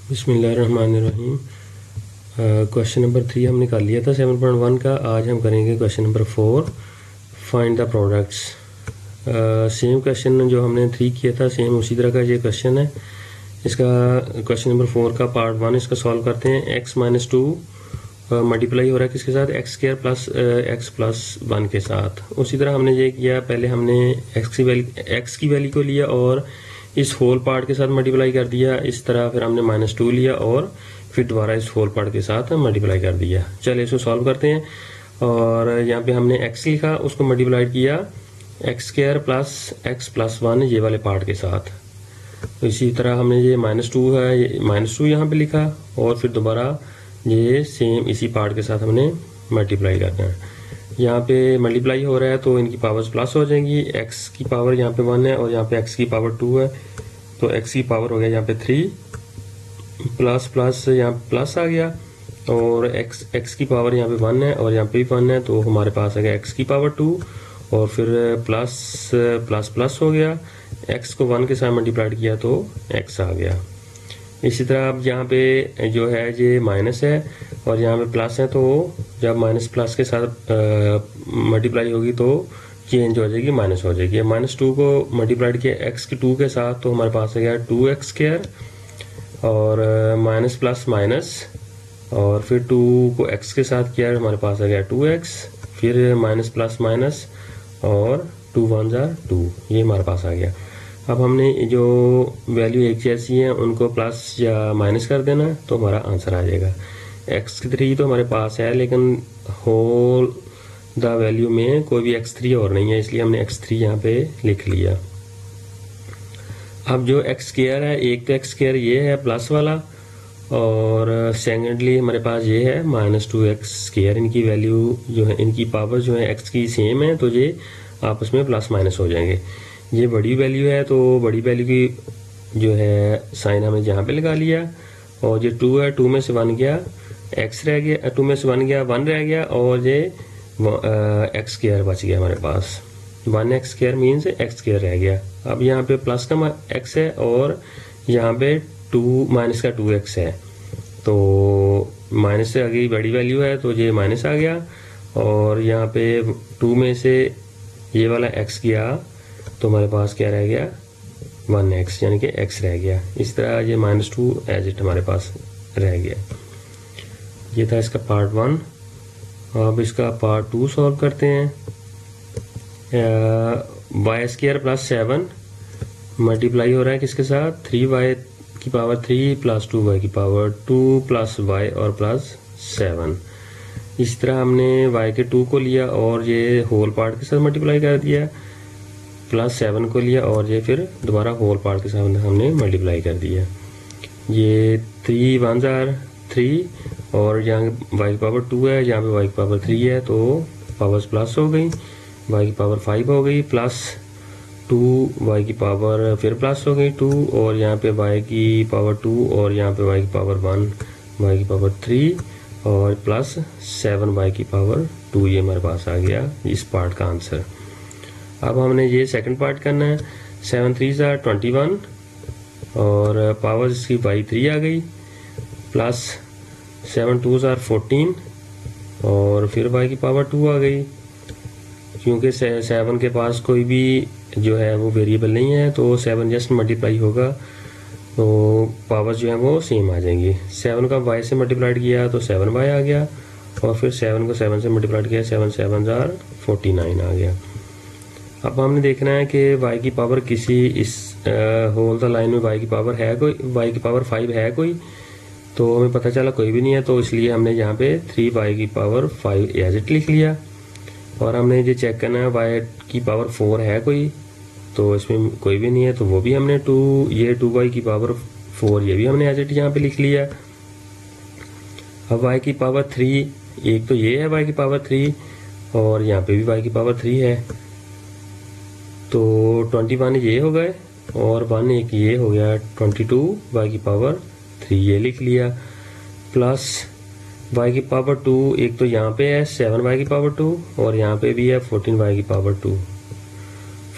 बिस्मिल्लाहिर्रहमानिर्रहीम। Question number 3 हमने कर लिया था 7.1 का। आज हम करेंगे question number 4, find the products. Same question जो हमने 3 किया था, सेम उसी तरह का ये क्वेश्चन है। इसका क्वेश्चन नंबर 4 का पार्ट 1 इसका सॉल्व करते हैं। x - 2 मल्टीप्लाई हो रहा है किसके साथ, x² प्लस x प्लस 1 के साथ। उसी तरह हमने ये किया, पहले हमने x की वैल्यू को लिया और इस होल पार्ट के साथ मल्टीप्लाई कर दिया। इस तरह फिर हमने -2 लिया और फिर दोबारा इस होल पार्ट के साथ मल्टीप्लाई कर दिया। चलिए इसको सॉल्व करते हैं। और यहाँ पे हमने x लिखा, उसको मल्टीप्लाई किया x² प्लस x प्लस 1 ये वाले पार्ट के साथ। तो इसी तरह हमने ये -2 है, ये -2 यहाँ पे लिखा और फिर दोबारा ये सेम इसी पार्ट के साथ हमने मल्टीप्लाई करना है। यहाँ पे मल्टीप्लाई हो रहा है तो इनकी पावर्स प्लस हो जाएंगी। x की पावर यहाँ पे 1 है और यहाँ पे x की पावर 2 है, तो x की पावर हो गया यहाँ पे 3 प्लस प्लस यहाँ प्लस आ गया और x की पावर यहाँ पे 1 है और यहाँ पे भी 1 है, तो हमारे पास आ गया x की पावर 2 और फिर प्लस प्लस प्लस हो गया। x को 1 के साथ मल्टीप्लाई किया तो x आ गया। इसी तरह अब यहाँ पे जो है ये माइनस है और यहाँ पे प्लस है, तो जब माइनस प्लस के साथ मल्टीप्लाई होगी तो चेंज हो जाएगी, माइनस हो जाएगी। -2 को मल्टीप्लाई किया x के 2 के साथ तो हमारे पास आ गया 2x² और माइनस प्लस माइनस और फिर 2 को x के साथ किया हमारे पास आ गया 2x, फिर माइनस प्लस माइनस और 2 1 जा 2, ये हमारे पास आ गया। अब हमने जो वैल्यू एक जैसी है उनको प्लस या माइनस कर देना तो हमारा आंसर आ जाएगा। x3 तो हमारे पास है लेकिन होल द वैल्यू में कोई भी x3 और नहीं है, इसलिए हमने x3 यहाँ पे लिख लिया। अब जो x² है, एक तो x² ये है प्लस वाला और सेकेंडली हमारे पास ये है -2x²। इनकी वैल्यू जो है, इनकी पावर जो है x की सेम है, तो ये आपस में प्लस माइनस हो जाएंगे। ये बड़ी वैल्यू है तो बड़ी वैल्यू की जो है साइन हमने यहाँ पे लगा लिया और ये 2 है, 2 में से 1 गया x रह गया, 2 में से 1 गया 1 रह गया और ये x² बच गया हमारे पास। 1x² मीन्स x² रह गया। अब यहाँ पे प्लस का x है और यहाँ पे 2 माइनस का 2x है, तो माइनस से आगे बड़ी वैल्यू है तो ये माइनस आ गया और यहाँ पे 2 में से ये वाला x गया तो हमारे पास क्या रह गया 1x, यानी कि x रह गया। इस तरह ये -2 एज इट हमारे पास रह गया। ये था इसका पार्ट 1। अब इसका पार्ट 2 सॉल्व करते हैं। y² प्लस 7 मल्टीप्लाई हो रहा है किसके साथ, 3y की पावर 3 प्लस 2y की पावर 2 प्लस y और प्लस 7। इस तरह हमने y के 2 को लिया और ये होल पार्ट के साथ मल्टीप्लाई कर दिया, प्लस 7 को लिया और ये फिर दोबारा होल पार्ट के साथ हमने मल्टीप्लाई कर दिया। ये 3 1 जार 3 और यहाँ y की पावर 2 है, यहाँ पे y की पावर 3 है, तो पावर्स प्लस हो गई। y की पावर 5 हो गई प्लस 2, y की पावर फिर प्लस हो गई 2 और यहाँ पे y की पावर 2 और यहाँ पे y की पावर 1, y की पावर 3 और प्लस 7 y की पावर 2, ये हमारे पास आ गया इस पार्ट का आंसर। अब हमने ये सेकंड पार्ट करना है। 7 3 जार 21 और पावर इसकी y 3 आ गई प्लस 7 2 जार 14 और फिर y की पावर 2 आ गई। क्योंकि 7 के पास कोई भी जो है वो वेरिएबल नहीं है तो 7 जस्ट मल्टीप्लाई होगा तो पावर जो है वो सेम आ जाएंगी। 7 का y से मल्टीप्लाई किया तो 7y आ गया और फिर 7 को 7 से मल्टीप्लाई किया 7 7 जार 49 आ गया। अब हमने देखना है कि y की पावर किसी इस होल द लाइन में y की पावर है कोई, y की पावर 5 है कोई, तो हमें पता चला कोई भी नहीं है, तो इसलिए हमने यहाँ पे 3y की पावर 5 एज इट लिख लिया। और हमने ये चेक करना है y की पावर 4 है कोई, तो इसमें कोई भी नहीं है, तो वो भी हमने 2y की पावर 4 ये भी हमने एज इट यहाँ पे लिख लिया। अब y की पावर 3, एक तो ये है y की पावर 3 और यहाँ पे भी y की पावर 3 है, तो 21 ये हो गए और 1 एक ये हो गया 22 y की पावर 3 ये लिख लिया प्लस y की पावर 2, एक तो यहाँ पे है 7y की पावर 2 और यहाँ पे भी है 14y की पावर 2।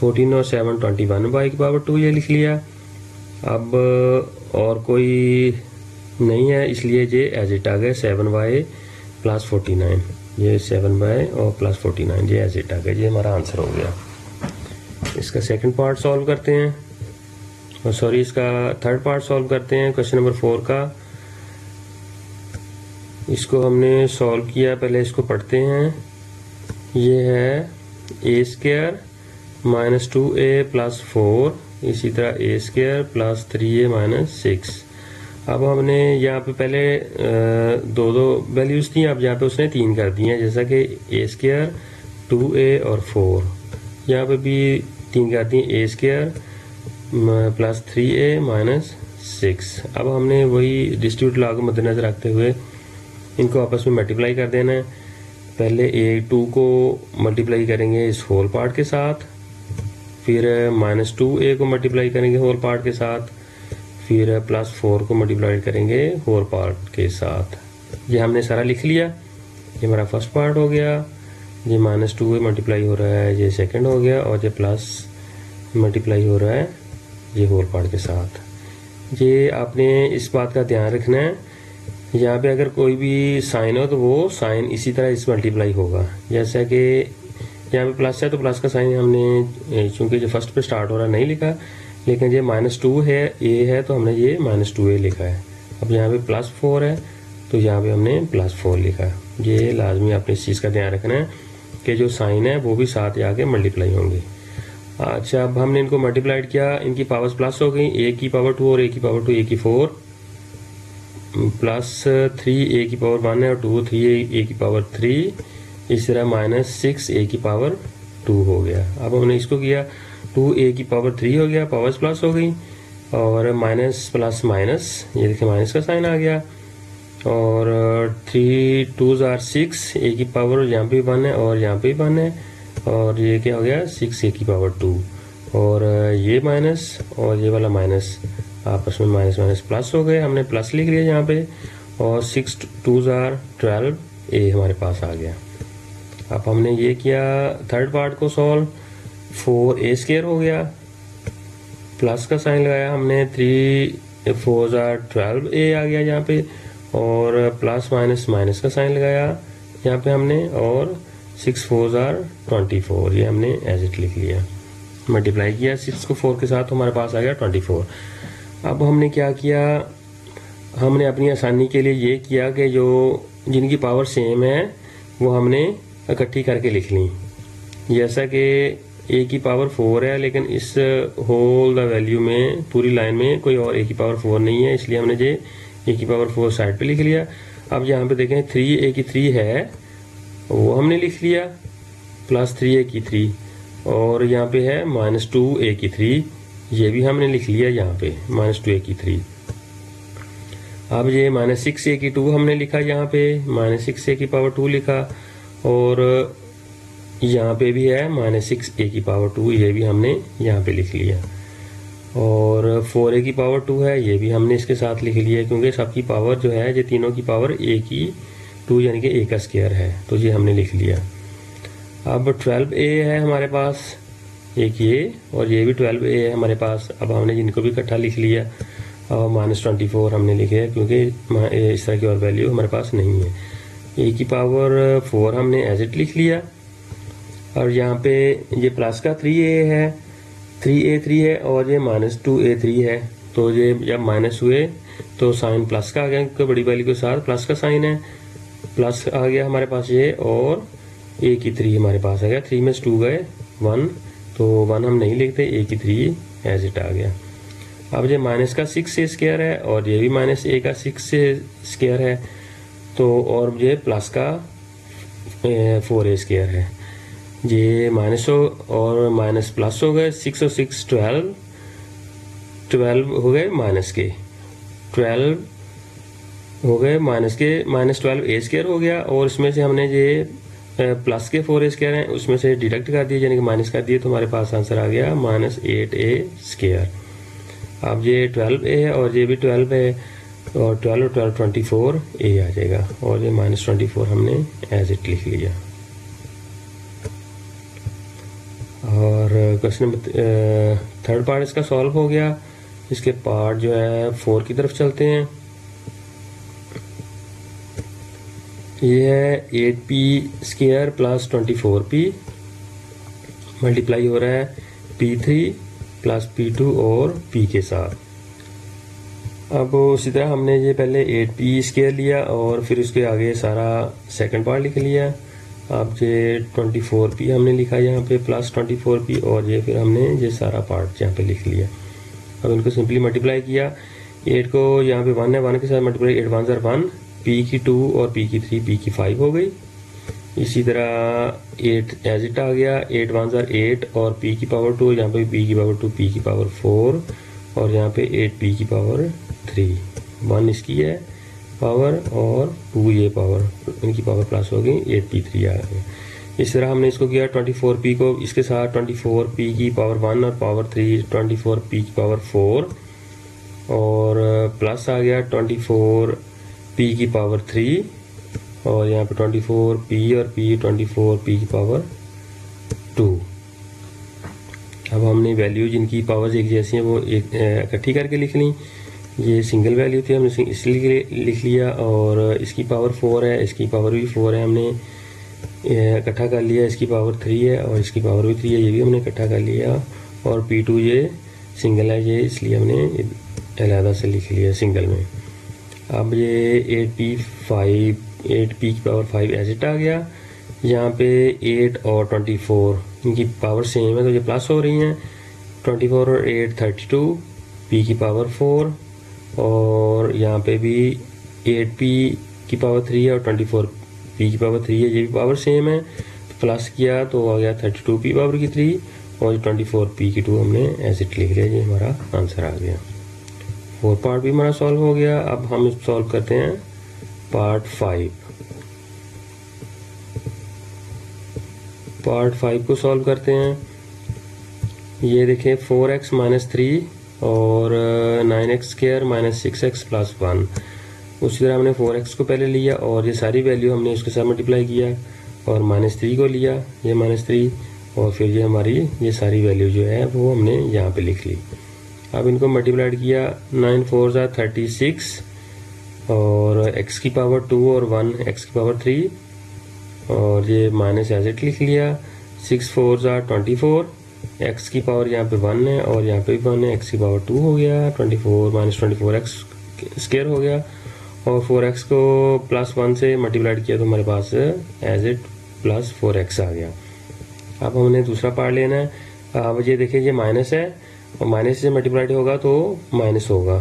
14 और 7 21y की पावर 2 ये लिख लिया। अब और कोई नहीं है, इसलिए ये एज इट आ गया 7y प्लस 49। ये 7y और प्लस 49 ये एज इट आ गया। ये हमारा आंसर हो गया। इसका सेकंड पार्ट सॉल्व करते हैं, और सॉरी इसका थर्ड पार्ट सॉल्व करते हैं क्वेश्चन नंबर 4 का। इसको हमने सॉल्व किया, पहले इसको पढ़ते हैं। ये है ए स्क्वायर माइनस 2a प्लस 4, इसी तरह ए स्क्वायर प्लस 3a माइनस 6। अब हमने यहाँ पे पहले दो दो वैल्यूज थी, अब यहाँ पे उसने 3 कर दी हैं, जैसा कि ए स्क्वायर 2a और 4। यहाँ पे भी 3 कर दी ए स्क्वायर प्लस 3a माइनस 6। अब हमने वही डिस्ट्रीब्यूट लॉ को मद्देनजर रखते हुए इनको आपस में मल्टीप्लाई कर देना है। पहले a2 को मल्टीप्लाई करेंगे इस होल पार्ट के साथ, फिर माइनस 2a को मल्टीप्लाई करेंगे होल पार्ट के साथ, फिर प्लस 4 को मल्टीप्लाई करेंगे होल पार्ट के साथ। ये हमने सारा लिख लिया। ये हमारा फर्स्ट पार्ट हो गया। ये माइनस 2a मल्टीप्लाई हो रहा है, ये सेकंड हो गया, और ये प्लस मल्टीप्लाई हो रहा है ये होल पार्ट के साथ। ये आपने इस बात का ध्यान रखना है, यहाँ पे अगर कोई भी साइन हो तो वो साइन इसी तरह इस मल्टीप्लाई होगा। जैसा कि यहाँ पे प्लस है तो प्लस का साइन हमने, चूंकि जो फर्स्ट पे स्टार्ट हो रहा नहीं लिखा, लेकिन ये -2 है, ए है, तो हमने ये -2a लिखा है। अब यहाँ पे +4 है तो यहाँ पे हमने +4 लिखा। ये लाजमी आपने इस चीज़ का ध्यान रखना है कि जो साइन है वो भी साथ ही आके मल्टीप्लाई होंगे। अच्छा, अब हमने इनको मल्टीप्लाइड किया, इनकी पावर्स प्लस हो गई, a की पावर 2 और a की पावर 2, a की 4 प्लस 3 a की पावर 1 है और 2 3 a की पावर 3, इस तरह -6 a की पावर 2 हो गया। अब हमने इसको किया 2a की पावर 3 हो गया, पावर्स प्लस हो गई, और माइनस प्लस माइनस, ये देखिए माइनस का साइन आ गया, और 3 2s are 6, a की पावर यहाँ पे 1 है और यहाँ पे 1 है, और ये क्या हो गया 6 a की पावर 2, और ये माइनस और ये वाला माइनस आपस में माइनस माइनस प्लस हो गए, हमने प्लस लिख लिया यहाँ पे, और 6 2s are 12 a हमारे पास आ गया। अब हमने ये किया थर्ड पार्ट को सॉल्व, 4a स्क्वायर हो गया, प्लस का साइन लगाया हमने, 3 4s are 12a आ गया यहाँ पे, और प्लस माइनस माइनस का साइन लगाया यहाँ पे हमने, और 6 4s are 24, ये हमने एज इट लिख लिया। मल्टीप्लाई किया 6 को 4 के साथ, तो हमारे पास आ गया 24। अब हमने क्या किया, हमने अपनी आसानी के लिए ये किया कि जो जिनकी पावर सेम है वो हमने इकट्ठी करके लिख ली। जैसा कि a की पावर 4 है, लेकिन इस होल द वैल्यू में पूरी लाइन में कोई और a की पावर 4 नहीं है, इसलिए हमने ये a की पावर 4 साइड पे लिख लिया। अब यहाँ पे देखें 3a की 3 है, वो हमने लिख लिया, प्लस 3a की 3, और यहाँ पे है -2a की 3, ये भी हमने लिख लिया यहाँ पे -2a की 3। अब ये -6a की 2 हमने लिखा यहाँ पे, -6a की पावर 2 लिखा, और यहाँ पे भी है -6a की पावर 2, ये भी हमने यहाँ पे लिख लिया, और 4a की पावर 2 है, ये भी हमने इसके साथ लिख लिया, क्योंकि सबकी पावर जो है ये तीनों की पावर a की 2 यानी कि a का स्क्वायर है, तो ये हमने लिख लिया। अब 12a है हमारे पास, एक ये और ये भी 12a है हमारे पास। अब हमने जिनको भी इकट्ठा लिख लिया, और -24 हमने लिखे है, क्योंकि इस तरह की और वैल्यू हमारे पास नहीं है। a की पावर 4 हमने एज इट लिख लिया, और यहाँ पे ये प्लस का 3a है, 3a3 है, और ये -2a3 है, तो ये जब माइनस हुए तो साइन प्लस का आ गया, क्योंकि बड़ी वैल्यू के साथ प्लस का साइन है, प्लस आ गया हमारे पास ये, और a की 3 हमारे पास आ गया, 3 में 2 गए 1, तो 1 हम नहीं लिखते, a की 3 एज इट आ गया। अब ये माइनस का 6a स्क्वायर है, और ये भी -a का 6a स्क्वायर है, तो और ये प्लस का 4a स्क्वायर है। ये माइनस और माइनस प्लस हो गए, 6 और 6 12 हो गए माइनस के, 12 हो गए माइनस के, -12a स्क्वायर हो गया, और इसमें से हमने ये प्लस के 4a स्क्वायर हैं उसमें से डिडक्ट कर दिए, यानी कि माइनस कर दिए, तो हमारे पास आंसर आ गया -8a स्क्वायर। अब ये 12a है और ये भी 12 है, और 12 और 12 24a आ जाएगा, और ये -24 हमने एज इट लिख लिया। और क्वेश्चन नंबर थर्ड पार्ट इसका सॉल्व हो गया। इसके पार्ट जो है 4 की तरफ चलते हैं। ये है 8p² प्लस 24p मल्टीप्लाई हो रहा है p3 प्लस p2 और p के साथ। अब उसी तरह हमने ये पहले 8p² लिया और फिर उसके आगे सारा सेकंड पार्ट लिख लिया। अब ये 24p हमने लिखा यहाँ पे प्लस 24p और ये फिर हमने ये सारा पार्ट यहाँ पे लिख लिया। अब इनको सिंपली मल्टीप्लाई किया, 8 को यहाँ पे 1 है, 1 के साथ मल्टीप्लाई 8 1 1, p की 2 और p की 3, p की 5 हो गई। इसी तरह 8 एज इट आ गया, 8 1 8 और p की पावर 2, यहाँ पे p की पावर 2, p की पावर 4 और यहाँ पे 8p की पावर 3, 1 इसकी है पावर और 2 ये पावर, इनकी पावर प्लस हो गई, 8p3 आ गई। इस तरह हमने इसको किया 24p को इसके साथ 24p की पावर 1 और पावर 3, 24p की पावर 4 और प्लस आ गया 24p की पावर 3 और यहाँ पे 24p और p 24p की पावर 2। अब हमने वैल्यू जिनकी पावर्स एक जैसी हैं वो एक इकट्ठी करके लिख ली। ये सिंगल वैल्यू थी, हमने इसलिए लिख लिया और इसकी पावर 4 है, इसकी पावर भी 4 है, हमने इकट्ठा कर लिया। इसकी पावर 3 है और इसकी पावर भी 3 है, ये भी हमने इकट्ठा कर लिया। और p2 ये सिंगल है, ये इसलिए हमने अलहदा से लिख लिया सिंगल में। अब ये 8p की पावर 5 एज इट आ गया। यहाँ पे 8 और 24 इनकी पावर सेम है तो ये प्लस हो रही हैं, 24 और 8 32, p की पावर 4 और यहाँ पे भी 8p की पावर 3 है और 24p की पावर 3 है, ये भी पावर सेम है। तो प्लस किया तो आ गया 32p पावर की 3 और 24p की 2 हमने एज इट लिख लिया। ये हमारा आंसर आ गया। 4 पार्ट भी हमारा सॉल्व हो गया। अब हम सॉल्व करते हैं पार्ट 5। पार्ट 5 को सॉल्व करते हैं। ये देखें 4x माइनस 3 और 9x² - 6x + 1। उसी तरह हमने 4x को पहले लिया और ये सारी वैल्यू हमने उसके साथ मल्टीप्लाई किया और -3 को लिया, ये -3 और फिर ये हमारी ये सारी वैल्यू जो है वो हमने यहाँ पे लिख ली। अब इनको मल्टीप्लाइड किया, 9 4 = 36 और x की पावर 2 और 1 x की पावर 3 और ये माइनस एज इट लिख लिया। 6 4 = 24, x की पावर यहाँ पे 1 है और यहाँ पे भी 1 है, x की पावर 2 हो गया, 24 - 24x² हो गया और 4x को +1 से मल्टीप्लाइड किया तो हमारे पास एज इट +4x आ गया। अब हमने दूसरा पार्ट लेना है। अब ये देखिए ये माइनस है और माइनस से मल्टीप्लाइड होगा तो माइनस होगा,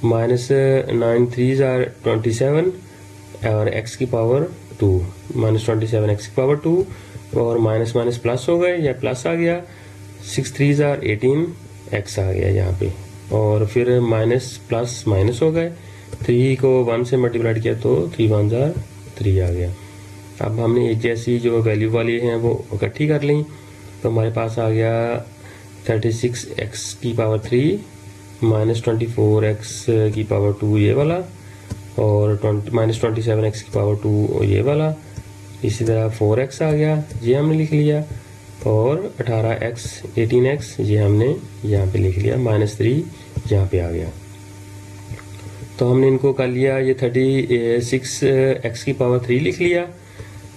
-9 3 = 27 और x की पावर 2, -27 x की पावर 2 और माइनस माइनस प्लस हो गए या प्लस आ गया, 6 3 = 18 x आ गया यहाँ पे और फिर माइनस प्लस माइनस हो गए, 3 को 1 से मल्टीप्लाइड किया तो 3 1 = 3 आ गया। अब हमने एक जैसी जो वैल्यू वाली हैं वो इकट्ठी कर ली तो हमारे पास आ गया 36x की पावर 3 -24x की पावर 2 ये वाला और -27x की पावर 2 ये वाला। इसी तरह 4x आ गया, ये हमने लिख लिया और 18x 18x ये हमने यहाँ पे लिख लिया, -3 यहाँ पे आ गया। तो हमने इनको कर लिया, ये 36x की पावर 3 लिख लिया।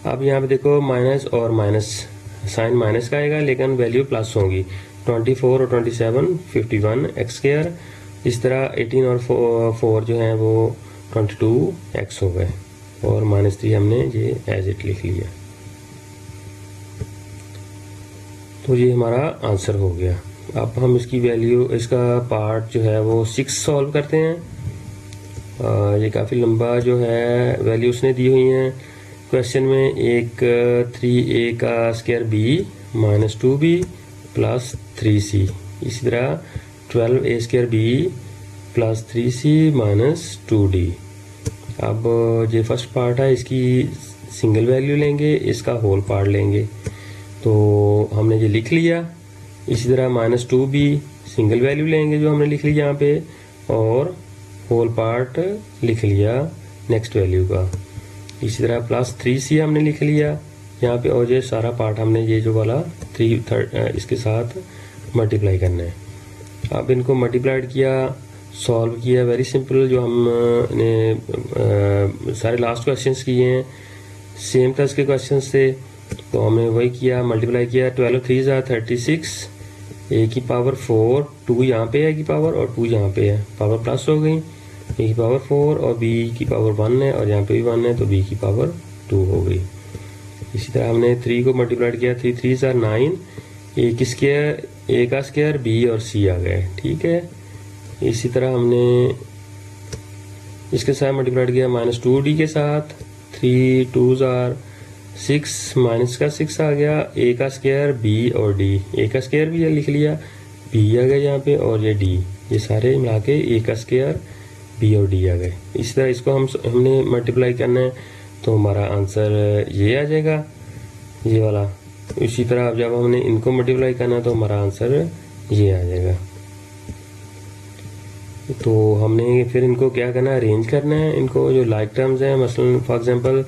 अब यहाँ पे देखो माइनस और माइनस, साइन माइनस का आएगा लेकिन वैल्यू प्लस होगी, 24 और 27 51 x²। इस तरह 18 और 4 जो हैं वो 22x हो गए और -3 हमने ये एज इट लिख लिया। तो ये हमारा आंसर हो गया। अब हम इसकी वैल्यू, इसका पार्ट जो है वो 6 सॉल्व करते हैं। ये काफ़ी लंबा जो है वैल्यू उसने दी हुई हैं क्वेश्चन में। एक 3a² b -2b + 3c, इसी तरह 12a² b + 3c - 2d। अब ये फर्स्ट पार्ट है, इसकी सिंगल वैल्यू लेंगे, इसका होल पार्ट लेंगे तो हमने ये लिख लिया। इसी तरह -2b सिंगल वैल्यू लेंगे जो हमने लिख लिया यहाँ पे और होल पार्ट लिख लिया नेक्स्ट वैल्यू का। इसी तरह +3c हमने लिख लिया यहाँ पे और ये सारा पार्ट हमने ये जो वाला 3 इसके साथ मल्टीप्लाई करना है। अब इनको मल्टीप्लाइड किया, सॉल्व किया, वेरी सिंपल जो हमने सारे लास्ट क्वेश्चंस किए हैं। सेम था इसके क्वेश्चन से, तो हमने वही किया, मल्टीप्लाई किया। 12 3 ज़ा 36, ए की पावर 4, 2 यहाँ पे है की पावर और 2 यहाँ पे है, पावर प्लस हो गई। ए की पावर 4 और बी की पावर 1 है और यहाँ पे भी 1 है, तो बी की पावर 2 हो गई। इसी तरह हमने 3 को मल्टीप्लाई किया, 3 3 ज़ा 9, ए की स्क्वायर, ए का स्क्वायर, बी और सी आ गए, ठीक है। इसी तरह हमने इसके साथ मल्टीप्लाई किया -2d के साथ, 3 2 ज़ा 6, माइनस का 6 आ गया, ए का स्क्वायर, बी और डी, ए का स्क्वायर भी लिख लिया, बी आ गया यहाँ पे और ये डी, ये सारे मिला के ए का स्क्वायर, बी और डी आ गए। इस तरह इसको हमने मल्टीप्लाई करना है, तो हमारा आंसर ये आ जाएगा, ये वाला। इसी तरह अब जब हमने इनको मल्टीप्लाई करना है तो हमारा आंसर ये आ जाएगा। तो हमने फिर इनको क्या करना है, अरेंज करना है इनको, जो लाइक टर्म्स हैं, मसलन फॉर एग्जांपल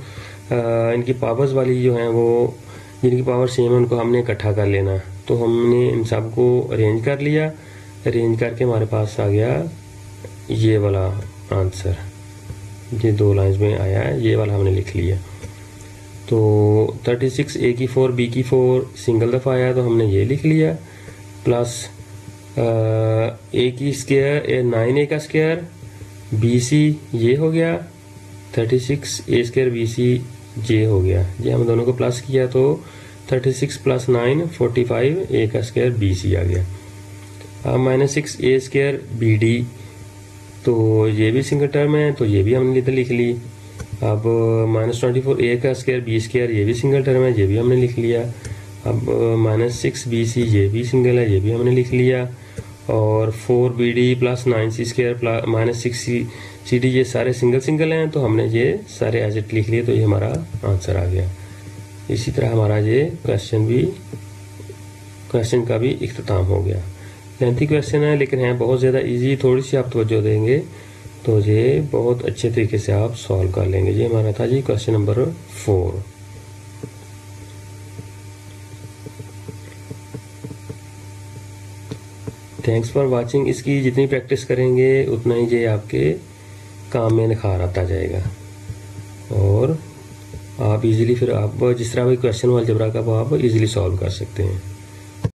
इनकी पावर्स वाली जो हैं वो, जिनकी पावर सेम है उनको हमने इकट्ठा कर लेना। तो हमने इन सब को अरेंज कर लिया, अरेंज करके हमारे पास आ गया ये वाला आंसर, ये 2 लाइन्स में आया है, ये वाला हमने लिख लिया। तो 36 ए की 4 बी की 4 सिंगल दफ़ा आया तो हमने ये लिख लिया, प्लस ए की स्क्वायर 9 ए का स्क्वायर, बी सी ये हो गया, 36 ए स्क्वायर बी सी जे हो गया। ये हम दोनों को प्लस किया तो 36 + 9 45 ए का स्क्वायर बी सी आ गया। अब -6 ए स्क्वायर बी डी, तो ये भी सिंगल टर्म है, तो ये भी हमने इधर लिख ली। अब -24 ए का स्क्वायर बी स्क्वायर, ये भी सिंगल टर्म है, ये भी हमने लिख लिया। अब -6 बी सी, ये भी सिंगल है, ये भी हमने लिख लिया। और 4 बी डी + 9 सी स्क्वायर -6 सी डी, ये सारे सिंगल सिंगल हैं, तो हमने ये सारे एज इट लिख लिए, तो ये हमारा आंसर आ गया। इसी तरह हमारा ये क्वेश्चन का भी इख्तिताम हो गया। लेंथी क्वेश्चन है लेकिन है बहुत ज़्यादा इजी, थोड़ी सी आप तवज्जो देंगे तो ये बहुत अच्छे तरीके से आप सॉल्व कर लेंगे। ये हमारा था जी question number 4। Thanks for watching. इसकी जितनी प्रैक्टिस करेंगे उतना ही ये आपके काम में निखार आता जाएगा और आप इजीली फिर आप जिस तरह भी क्वेश्चन अलजेब्रा का वो आप इजीली सॉल्व कर सकते हैं।